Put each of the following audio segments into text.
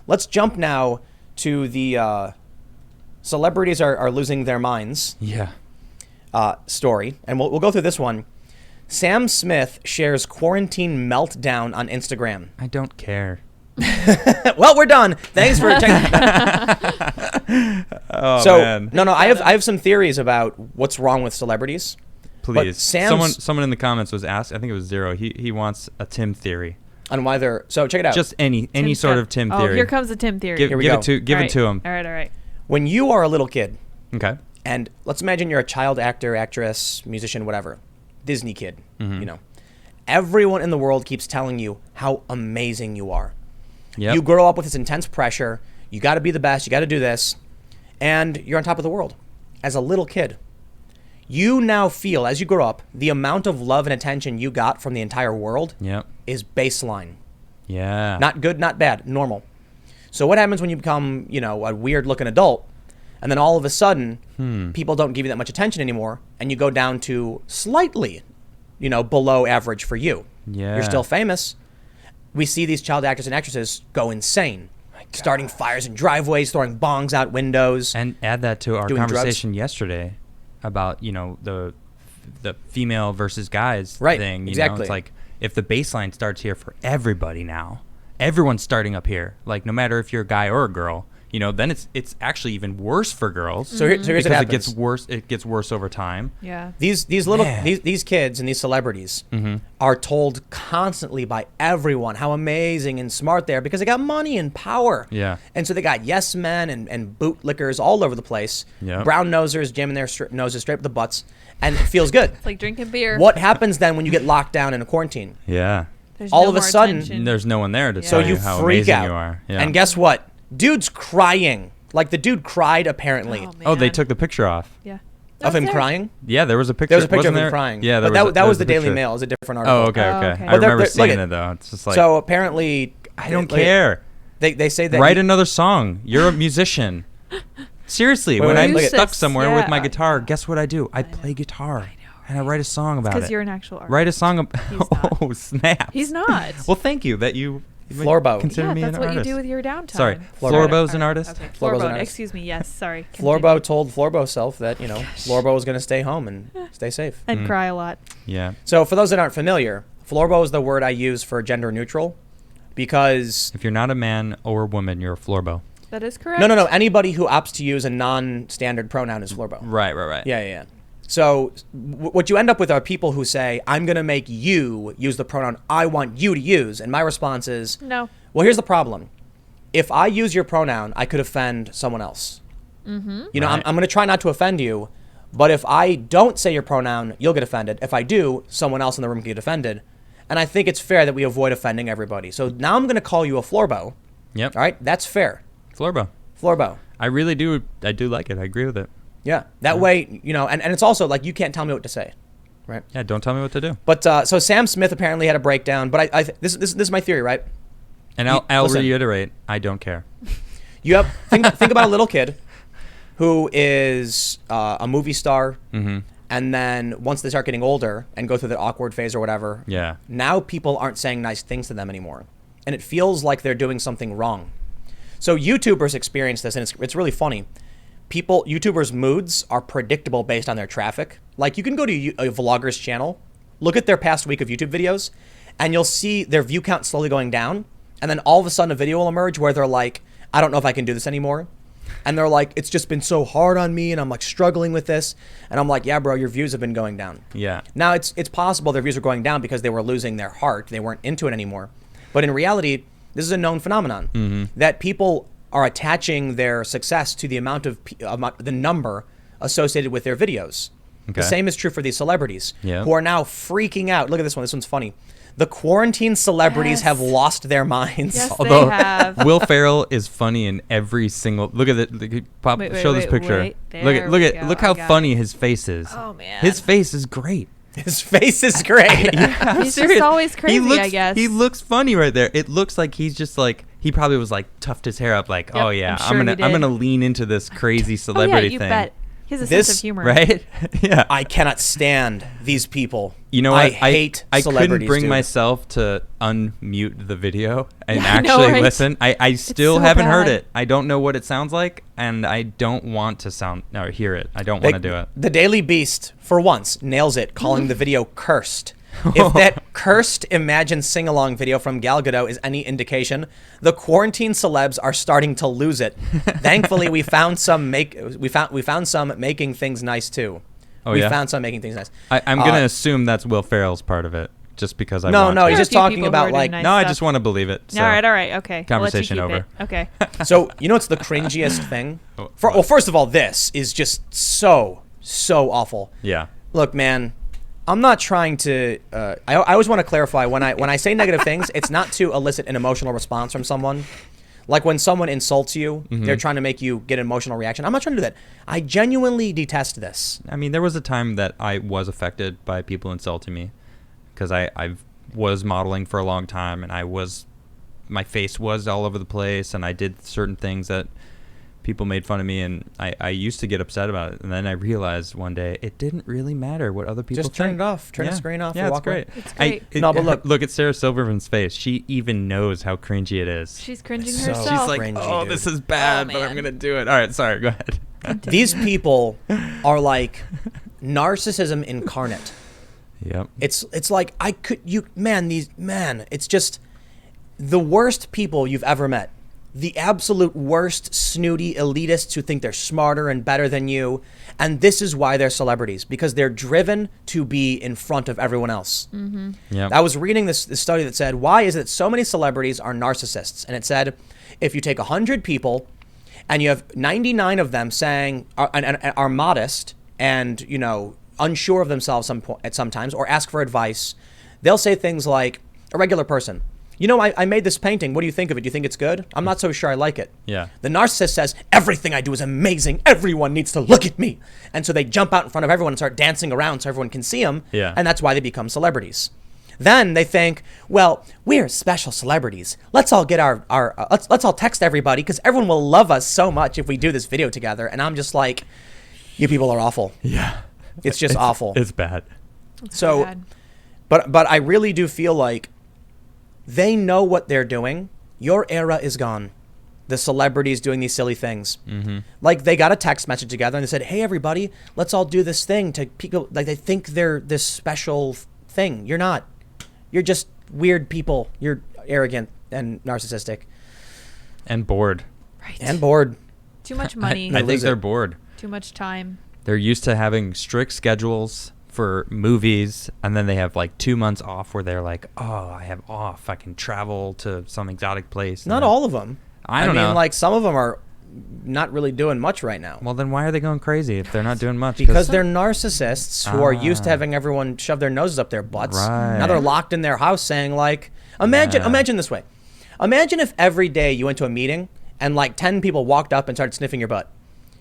let's jump now to the celebrities are losing their minds. Yeah. Story, and we'll go through this one. Sam Smith shares quarantine meltdown on Instagram. I don't care. Well, we're done. Thanks for checking. Man. No, I have some theories about what's wrong with celebrities. Please. Someone in the comments was asked, I think it was Zero, he wants a Tim theory. On why they're... So check it out. Just any sort of Tim theory. Oh, here comes the Tim theory. Here we go. Give it to him. All right. When you are a little kid... Okay. And let's imagine you're a child actor, actress, musician, whatever. Disney kid, you know. Everyone in the world keeps telling you how amazing you are. Yep. You grow up with this intense pressure. You got to be the best. You got to do this. And you're on top of the world. As a little kid, you now feel, as you grow up, the amount of love and attention you got from the entire world is baseline. Yeah. Not good, not bad, normal. So what happens when you become, a weird-looking adult, and then all of a sudden, people don't give you that much attention anymore, and you go down to slightly, below average for you. Yeah. You're still famous. We see these child actors and actresses go insane, starting fires in driveways, throwing bongs out windows. And add that to our conversation yesterday about, the female versus guys thing. Exactly. It's like if the baseline starts here for everybody now, everyone's starting up here. Like no matter if you're a guy or a girl, then it's actually even worse for girls. So here's what happens. It gets worse. It gets worse over time. Yeah. These kids and these celebrities are told constantly by everyone how amazing and smart they are because they got money and power. Yeah. And so they got yes men and bootlickers all over the place. Yeah. Brown nosers jamming their noses straight up the butts, and it feels good. It's like drinking beer. What happens then when you get locked down in a quarantine? Yeah. There's all no of a more sudden, attention. There's no one there to so tell you how freak amazing out. you are. Yeah. And guess what? Dude's crying. Like the dude cried apparently. Oh, they took the picture off. Yeah. Of him crying? Yeah, there was a picture. There was a picture Wasn't of him there? crying. Yeah, but that was the Daily picture. Mail. It was a different article. Oh, okay. okay. I remember seeing like, it though. It's just like so apparently I don't care. They say that write another song. You're a musician. Seriously, when I'm stuck somewhere with my guitar, guess what I do? I play guitar. And I write a song about it. Because you're an actual artist. Write a song oh, snap. He's not. Well, thank you that you Florbo. consider me an that's what artist. you do with your downtime. Sorry, Florbo's an artist? Okay. Florbo's an Florbo, artist. excuse me, yes, sorry. Florbo told Florbo self that, Florbo was going to stay home and stay safe. And cry a lot. Yeah. So for those that aren't familiar, Florbo is the word I use for gender neutral because... If you're not a man or a woman, you're a Florbo. That is correct. No. Anybody who opts to use a non-standard pronoun is Florbo. Right. Yeah. So what you end up with are people who say, I'm going to make you use the pronoun I want you to use. And my response is, no. Well, here's the problem. If I use your pronoun, I could offend someone else. Mm-hmm. I'm going to try not to offend you. But if I don't say your pronoun, you'll get offended. If I do, someone else in the room can get offended. And I think it's fair that we avoid offending everybody. So now I'm going to call you a Florbo. Yep. All right? That's fair. Florbo. I really do. I do like it. I agree with it. Yeah. That way, and it's also like you can't tell me what to say. Right? Yeah, don't tell me what to do. But so Sam Smith apparently had a breakdown. But this is my theory, right? And I'll reiterate, I don't care. You have think about a little kid who is a movie star, and then once they start getting older and go through the awkward phase or whatever, now people aren't saying nice things to them anymore, and it feels like they're doing something wrong. So YouTubers experience this, and it's really funny. YouTubers' moods are predictable based on their traffic. Like you can go to a vlogger's channel, look at their past week of YouTube videos, and you'll see their view count slowly going down. And then all of a sudden a video will emerge where they're like, I don't know if I can do this anymore. And they're like, it's just been so hard on me and I'm like struggling with this. And I'm like, yeah, bro, your views have been going down. Yeah. Now it's possible their views are going down because they were losing their heart. They weren't into it anymore. But in reality, this is a known phenomenon that people are attaching their success to the amount of the number associated with their videos. Okay. The same is true for these celebrities who are now freaking out. Look at this one. This one's funny. The quarantine celebrities have lost their minds. Yes, Although they have. Will Ferrell is funny in every single. Look at it. Show this picture. Look how funny his face is. Oh man, his face is great. His face is great. Yeah, he's just always crazy. I guess he looks funny right there. It looks like he's just like he probably was like tuffed his hair up. Like, oh yeah, I'm gonna lean into this crazy celebrity you thing. Bet. He has a sense of humor. Right? Yeah. I cannot stand these people. You know what? I hate I celebrities, couldn't bring dude. myself to unmute the video and Yeah, I know, actually right? listen. I still so haven't heard bad. it. I don't know what it sounds like, and I don't want to hear it. I don't want to do it. The Daily Beast, for once, nails it, calling the video cursed. If that cursed Imagine sing-along video from Gal Gadot is any indication, the quarantine celebs are starting to lose it. Thankfully, we found some making things nice too. Oh, we yeah? found some making things nice. I'm going to assume that's Will Ferrell's part of it, just because I want No, to. he's There are just a few talking people who about are like doing nice No, I stuff. just want to believe it. So. All right, okay. Conversation I'll let you keep over. it. Okay. So, you know what's the cringiest thing? Well, first of all, this is just so awful. Yeah. Look, man, I'm not trying to. I always want to clarify when I say negative things, it's not to elicit an emotional response from someone. Like when someone insults you, they're trying to make you get an emotional reaction. I'm not trying to do that. I genuinely detest this. I mean, there was a time that I was affected by people insulting me because I was modeling for a long time, and my face was all over the place, and I did certain things that people made fun of me, and I used to get upset about it. And then I realized one day it didn't really matter what other people Just think. turn it off. Turn the screen off. Yeah, and it's walk away. great. It's great. No, but look. at Sarah Silverman's face. She even knows how cringy it is. She's cringing So- herself. She's like, cringy, oh, dude. this is bad, Oh, but I'm man. going to do it. All right, sorry, go ahead. These people are like narcissism incarnate. Yep. It's like it's just the worst people you've ever met. The absolute worst, snooty elitists who think they're smarter and better than you. And this is why they're celebrities, because they're driven to be in front of everyone else. Mm-hmm. Yep. I was reading this study that said, why is it so many celebrities are narcissists? And it said, if you take 100 people and you have 99 of them saying are modest and, you know, unsure of themselves at sometimes or ask for advice, they'll say things like, a regular person, you know, I made this painting. What do you think of it? Do you think it's good? I'm not so sure I like it. Yeah. The narcissist says, everything I do is amazing. Everyone needs to look at me. And so they jump out in front of everyone and start dancing around so everyone can see them. Yeah. And that's why they become celebrities. Then they think, well, we're special celebrities. Let's all get let's all text everybody because everyone will love us so much if we do this video together. And I'm just like, you people are awful. Yeah. It's just awful. It's bad. So, bad. but I really do feel like they know what they're doing. Your era is gone. The celebrities doing these silly things. Mm-hmm. Like they got a text message together and they said, hey, everybody, let's all do this thing to people. Like they think they're this special thing. You're not. You're just weird people. You're arrogant and narcissistic. And bored. Right. And bored. Too much money. I think lose they're it. bored. Too much time. They're used to having strict schedules for movies, and then they have like 2 months off where they're like, oh, I have off. I can travel to some exotic place. Not all of them. I don't mean, know. like some of them are not really doing much right now. Well, then why are they going crazy if they're not doing much? Because they're narcissists who are used to Ah. having everyone shove their noses up their butts. Right. Now they're locked in their house saying like, imagine this way. Imagine if every day you went to a meeting and like 10 people walked up and started sniffing your butt.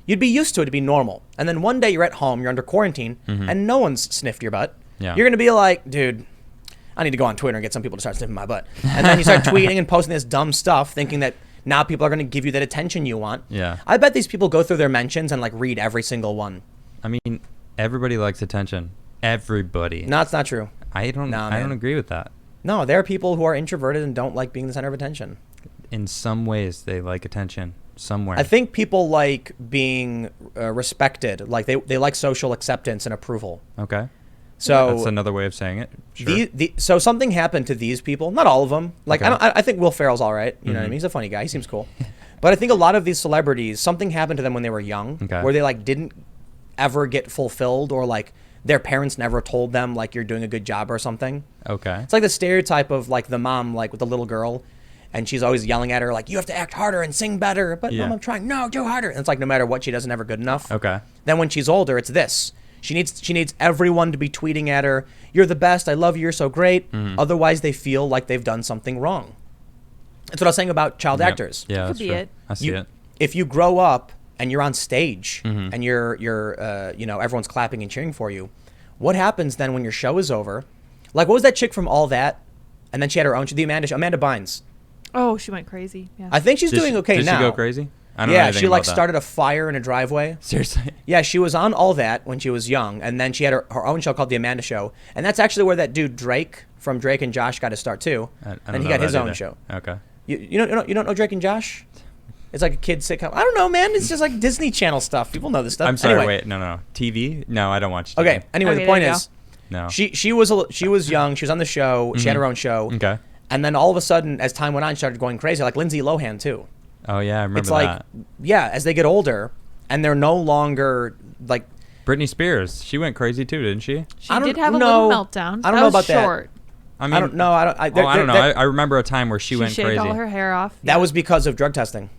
You'd be used to it. It'd be normal. And then one day you're at home, you're under quarantine, and no one's sniffed your butt. Yeah. You're going to be like, dude, I need to go on Twitter and get some people to start sniffing my butt. And then you start tweeting and posting this dumb stuff thinking that now people are going to give you that attention you want. Yeah. I bet these people go through their mentions and like read every single one. I mean, everybody likes attention. Everybody. No, it's not true. I don't man. agree with that. No, there are people who are introverted and don't like being the center of attention. In some ways, they like attention somewhere. I think people like being respected. Like they like social acceptance and approval. Okay. So That's another way of saying it. Sure. So something happened to these people. Not all of them. Like Okay. I think Will Ferrell's all right. You know what I mean? He's a funny guy. He seems cool. But I think a lot of these celebrities, something happened to them when they were young, Okay. where they like didn't ever get fulfilled, or like their parents never told them like you're doing a good job or something. Okay. It's like the stereotype of like the mom like with the little girl, and she's always yelling at her like, you have to act harder and sing better. But Yeah. Mom, I'm trying. No, do harder. And it's like no matter what she does, never good enough. Okay. Then when she's older, it's this. She needs everyone to be tweeting at her, you're the best, I love you, you're so great. Otherwise they feel like they've done something wrong. That's what I was saying about child Yep. actors. Yeah, Could that's be true. it. I see it. If you grow up and you're on stage and you're everyone's clapping and cheering for you, what happens then when your show is over? Like what was that chick from All That? And then she had her own show, the Amanda Bynes. Oh, she went crazy. Yeah. I think she's doing okay did now. she go crazy? I don't know Yeah, anything she like about that. started a fire in a driveway. Seriously? Yeah, she was on all that when she was young, and then she had her own show called The Amanda Show, and that's actually where that dude Drake from Drake and Josh got his start too. I don't And he know got his that own either. show. Okay. You don't know Drake and Josh? It's like a kid sitcom. I don't know, man. It's just like Disney Channel stuff. People know this stuff. I'm sorry. Anyway. Wait. No. TV? No, I don't watch TV. Okay. Anyway, Okay, the point there you is, No. she was young. She was on the show. She had her own show. Okay. And then all of a sudden, as time went on, she started going crazy. Like Lindsay Lohan too. Oh yeah, I remember It's like, that. yeah, as they get older, and they're no longer like. Britney Spears. She went crazy too, didn't she? She I don't did have a know. little meltdown. I don't That know was about that. short. I mean, I don't know. I don't. I don't know. I remember a time where she went shaved crazy. all her hair off. That Yeah. was because of drug testing.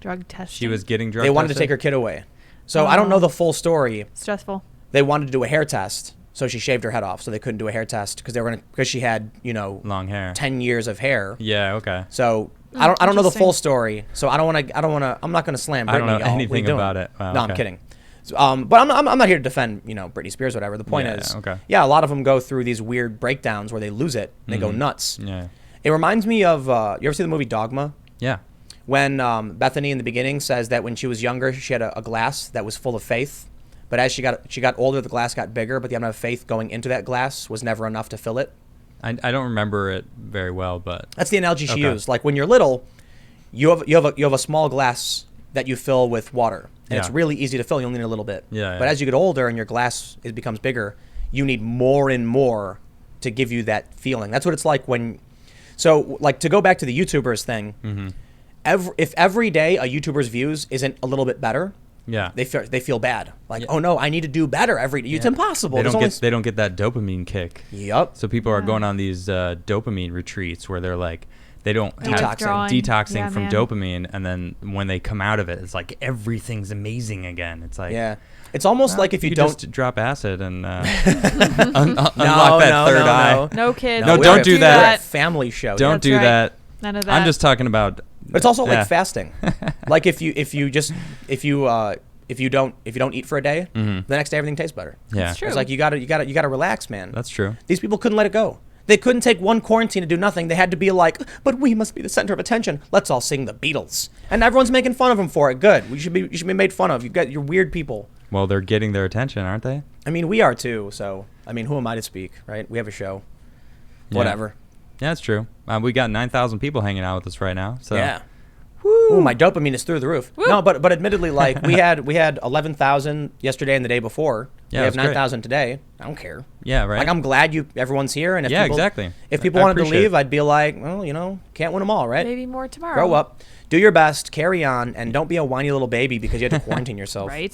drug testing. She was getting drug They wanted to tested? take her kid away. So I don't know the full story. Stressful. They wanted to do a hair test, so she shaved her head off. So they couldn't do a hair test because she had long hair. 10 years of hair. Yeah. Okay. So I don't know the interesting. full story. So I don't want to. I'm not going to slam Britney. I don't know y'all. What are you anything doing? about it. Wow, No, I'm okay. kidding. So, but I'm not here to defend Britney Spears or whatever. The point Yeah, is, okay. yeah, a lot of them go through these weird breakdowns where they lose it and they go nuts. Yeah. It reminds me of you ever see the movie Dogma? Yeah. When Bethany in the beginning says that when she was younger she had a glass that was full of faith, but as she got older the glass got bigger, but the amount of faith going into that glass was never enough to fill it. I don't remember it very well, but That's the analogy she Okay. used. Like when you're little, you have a small glass that you fill with water, and it's Yeah. really easy to fill. You only need a little bit. Yeah, But yeah. as you get older and your glass becomes bigger, you need more and more to give you that feeling. That's what it's like when. So like to go back to the YouTubers thing, Mm-hmm. if every day a YouTuber's views isn't a little bit better, yeah. they feel bad. Like, Yeah. oh no, I need to do better every day. It's impossible. They There's don't only get that dopamine kick. Yup. So people are Yeah. going on these dopamine retreats where they're like they don't have Detoxing. detoxing Yeah, from man. dopamine, and then when they come out of it, it's like everything's amazing again. It's like Yeah. It's almost like if you could don't. just drop acid and unlock that third eye. No kids. No, we're don't a- do we're that. a family show. Don't That's do right. that. None of that. I'm just talking about. But it's also Yeah. like fasting. Like if you don't eat for a day, the next day everything tastes better. Yeah, That's true. It's like you gotta relax, man. that's true. These people couldn't let it go. They couldn't take one quarantine to do nothing. They had to be like, but we must be the center of attention. Let's all sing the Beatles. And everyone's making fun of them for it. Good. You should be made fun of. You're weird people. Well, they're getting their attention, aren't they? I mean, we are too. So I mean, who am I to speak, right? We have a show. Yeah. Whatever. Yeah, that's true. We got 9,000 people hanging out with us right now. So Yeah. Ooh, my dopamine is through the roof. No, but admittedly, like we had 11,000 yesterday and the day before. Yeah, we have that's great. 9,000 today. I don't care. Yeah, right. Like I'm glad everyone's here. And if Yeah, people, exactly. If people I wanted to appreciate leave, it. I'd be like, well, can't win them all, right? Maybe more tomorrow. Grow up, do your best, carry on, and don't be a whiny little baby because you had to quarantine yourself. Right.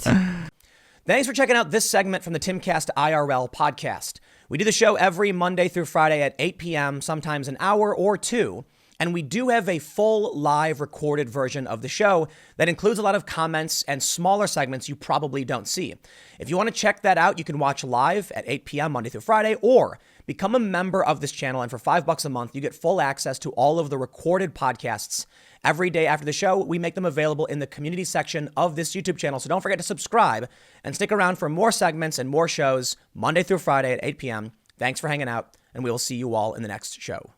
Thanks for checking out this segment from the Timcast IRL podcast. We do the show every Monday through Friday at 8 p.m., sometimes an hour or two. And we do have a full live recorded version of the show that includes a lot of comments and smaller segments you probably don't see. If you want to check that out, you can watch live at 8 p.m. Monday through Friday, or become a member of this channel. And for $5 a month, you get full access to all of the recorded podcasts. Every day after the show, we make them available in the community section of this YouTube channel. So don't forget to subscribe and stick around for more segments and more shows Monday through Friday at 8 p.m. Thanks for hanging out, and we will see you all in the next show.